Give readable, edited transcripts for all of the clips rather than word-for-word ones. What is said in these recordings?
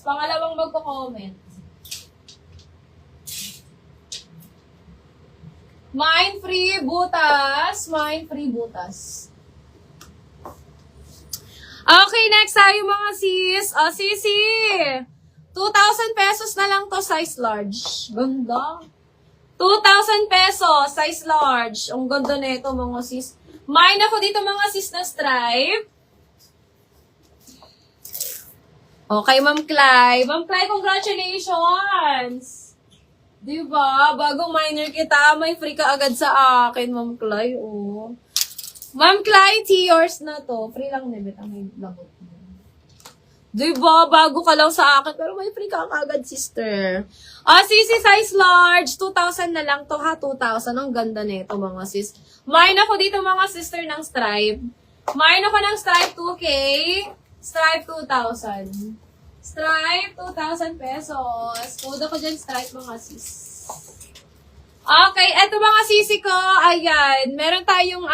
Pangalawang magko-comment. Mind-free butas. Mind-free butas. Okay, next tayo mga sis. O, sisi. 2,000 pesos na lang to, size large. Ganda. 2,000 pesos, size large. Ang ganda na ito, mga sis. Mine ako dito, mga sis, na stripe. Okay, Ma'am Clay. Ma'am Clay, congratulations! Diba? Bagong minor kita, may free ka agad sa akin, Ma'am Clay. Oh. Ma'am Clay, yours na to. Free lang, Nebet, ang may labot. Diba? Bago ka lang sa akin, pero may free ka agad, sister. Sisi, size large. 2,000 na lang to, ha? 2,000. Ang ganda nito, mga sis. Mine ako dito, mga sister, ng stripe. Mine ako ng stripe 2K. Stripe 2,000. Stripe 2,000 pesos. Code ako dyan, stripe, mga sis. Okay, eto mga sisi ko. Ayan, meron tayong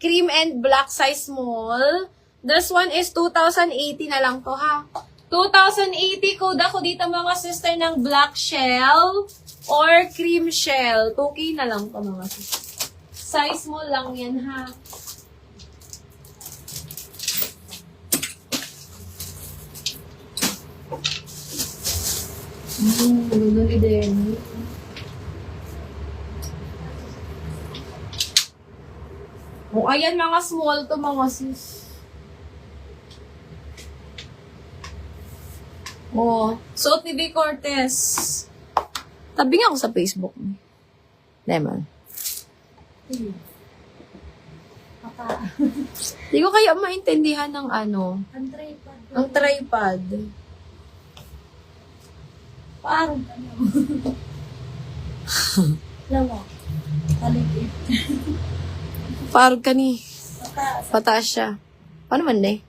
cream and black size small. This one is 2,080 na lang to, ha? 2,080, code ako dito, mga sister, ng black shell or cream shell. 2K na lang to, mga sis. Size small lang yan, ha? Ganda din. Oh, ayan mga small to, mga sis. Oh, suot ni B. Cortez. Tabi nga ako sa Facebook. Naman. Hindi ko kaya maintindihan ng ano. Ang tripod. Parang lama. Taligid. Parang kani. Pataas siya. Paano man eh?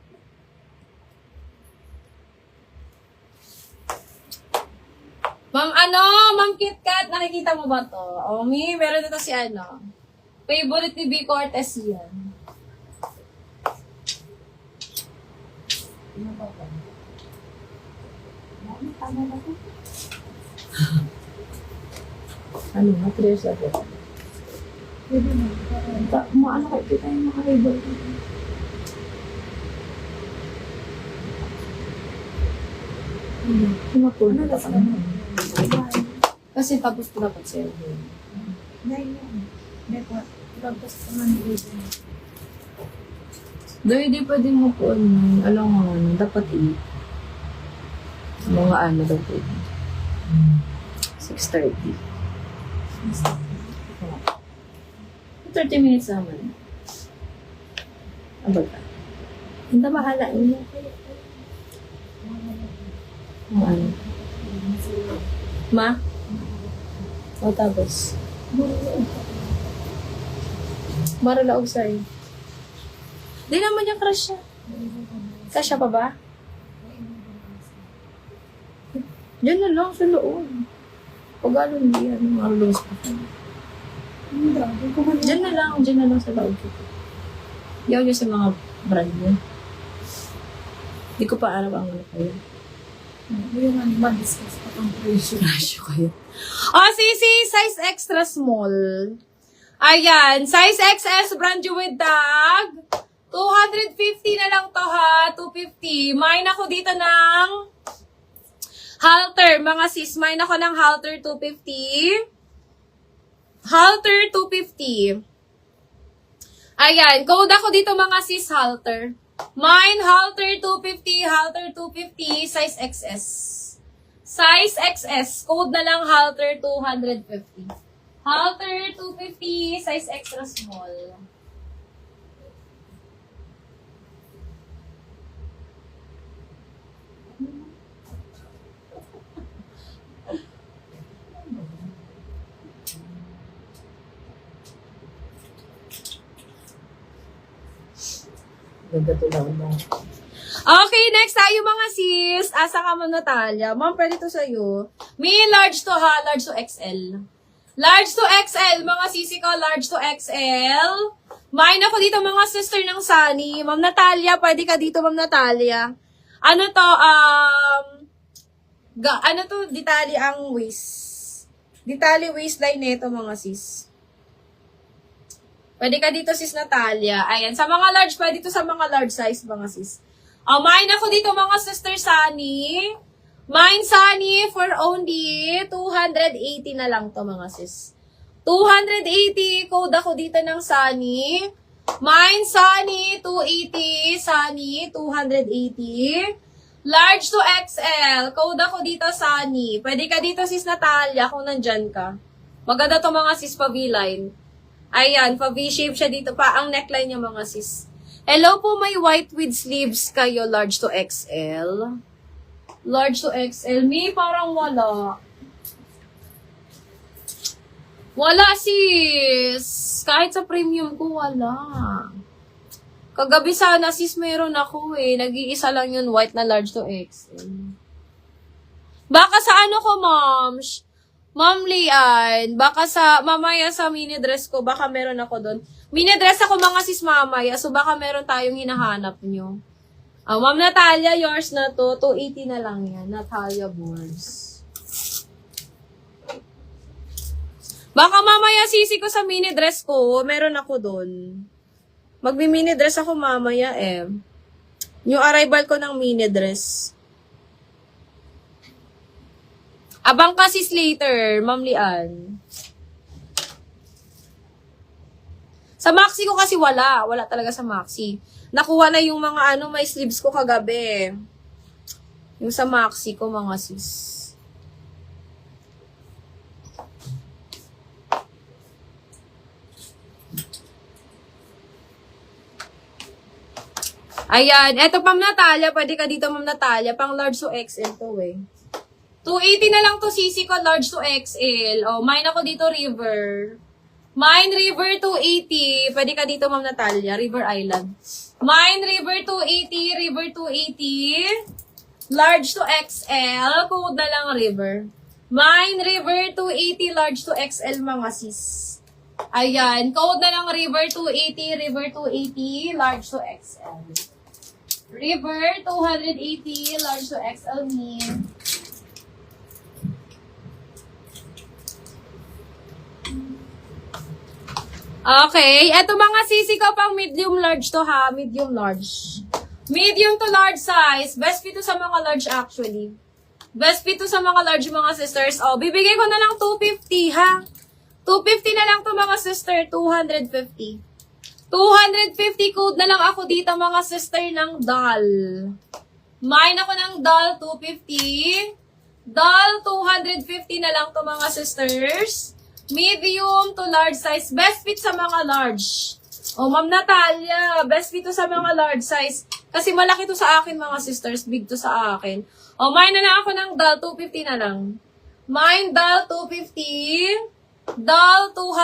Ma'am KitKat, nakikita mo ba to? O, meron dito si ano. Favorite ni B. Cortez yan. Ano, materials ako. Pwede mo. Ano kayo kita yung mga label. Ano ka naman? Kasi tapos ko dapat sa'yo. Tapos ko naman hindi pwede mo po alam mo, dapat mga ano daw po. 6:30. 30 minutes naman. Abag ka. Hindi bahala. Ano? Ma? O tapos? Maralaog sa'yo. Di naman yung crush siya. Kasya pa ba? Diyan na lang sa loob. Pag ano hindi yan, maralaog pa. Diyan na lang sa loob. Yaw niyo sa mga brand niya. Hindi ko pa alam ang ano kayo. Hindi naman ma-discuss pa ang presyo. Presyo kayo. Sisi, size extra small. Ayan, size XS brand new with tag. 250 na lang to, ha. 250. Mine ako dito ng halter, mga sis. Mine ako ng halter 250. Halter 250. Ayan, code ako dito, mga sis, halter. Mine, halter 250, halter 250, size XS. Size XS, code na lang halter 250. Halter 250, size extra small. Okay, next tayo mga sis. Asa ka, Ma'am Natalia? Ma'am, pwede to sa'yo. May large to, ha? Large to XL. Large to XL, mga sisi ko. Large to XL. Mine ako dito, mga sister ng Sunny. Ma'am Natalia, pwede ka dito, Ma'am Natalia. Ano to, Ano to, detalye ang waist. Detalye waistline nito mga sis. Pwede ka dito sis Natalia. Ayan, sa mga large, pwede to sa mga large size mga sis. Mine ako dito mga sister Sunny. Mine Sunny for only 280 na lang to mga sis. 280, code ako dito ng Sunny. Mine Sunny, 280. Sunny, 280. Large to XL. Code ako dito, Sunny. Pwede ka dito, sis Natalia, kung nandyan ka. Maganda to mga sis pa V-line. Ayan, pa V-shape siya dito pa. Ang neckline niya mga sis. Hello po, may white with sleeves kayo, large to XL. Large to XL. Me, parang wala. Wala, sis. Kahit sa premium ko, wala. Kagabi sana, sis, meron ako eh. Nag-iisa lang yun, white na large to XL. Baka sa ano ko, ma'am? Ma'am Lian, baka sa, mamaya sa mini dress ko, baka meron ako doon. Mini dress ako mga sis mamaya, so baka meron tayong hinahanap nyo. Ma'am Natalia, yours na to. 280 na lang yan. Natalia Boards. Baka mamaya sisi ko sa mini dress ko, meron ako doon. Magmi-mini dress ako mamaya eh. Yung arrival ko ng mini dress. Abang ka sis later, Ma'am Lian. Sa Maxi ko kasi wala. Wala talaga sa Maxi. Nakuha na yung mga may sleeves ko kagabi. Yung sa Maxi ko mga sis. Ayan. Eto, Ma'am Natalia. Pwede ka dito, Ma'am Natalia. Pang large to XL to eh. 280 na lang to sisi ko, large to XL. Mine ako dito, River. Mine, River 280. Pwede ka dito, Ma'am Natalia. River Island. Mine, River 280. River 280. Large to XL. Code na lang, River. Mine, River 280. Large to XL, mga sis. Ayan. Code na lang, River 280. River 280. Large to XL. River 280. Large to XL me. Okay, eto mga sisi ko pang medium large to ha, medium large. Medium to large size, best fit to sa mga large actually. Best fit to sa mga large mga sisters. Bibigay ko na lang 250 ha. 250 na lang to mga sister, 250. 250 code na lang ako dito mga sister ng doll. Mine ako ng doll 250. Doll 250 na lang to mga sisters. Medium to large size. Best fit sa mga large. Ma'am Natalia, best fit to sa mga large size. Kasi malaki to sa akin mga sisters. Big to sa akin. Mine na lang ako ng doll. 250 na lang. Mine doll 250. Doll 200.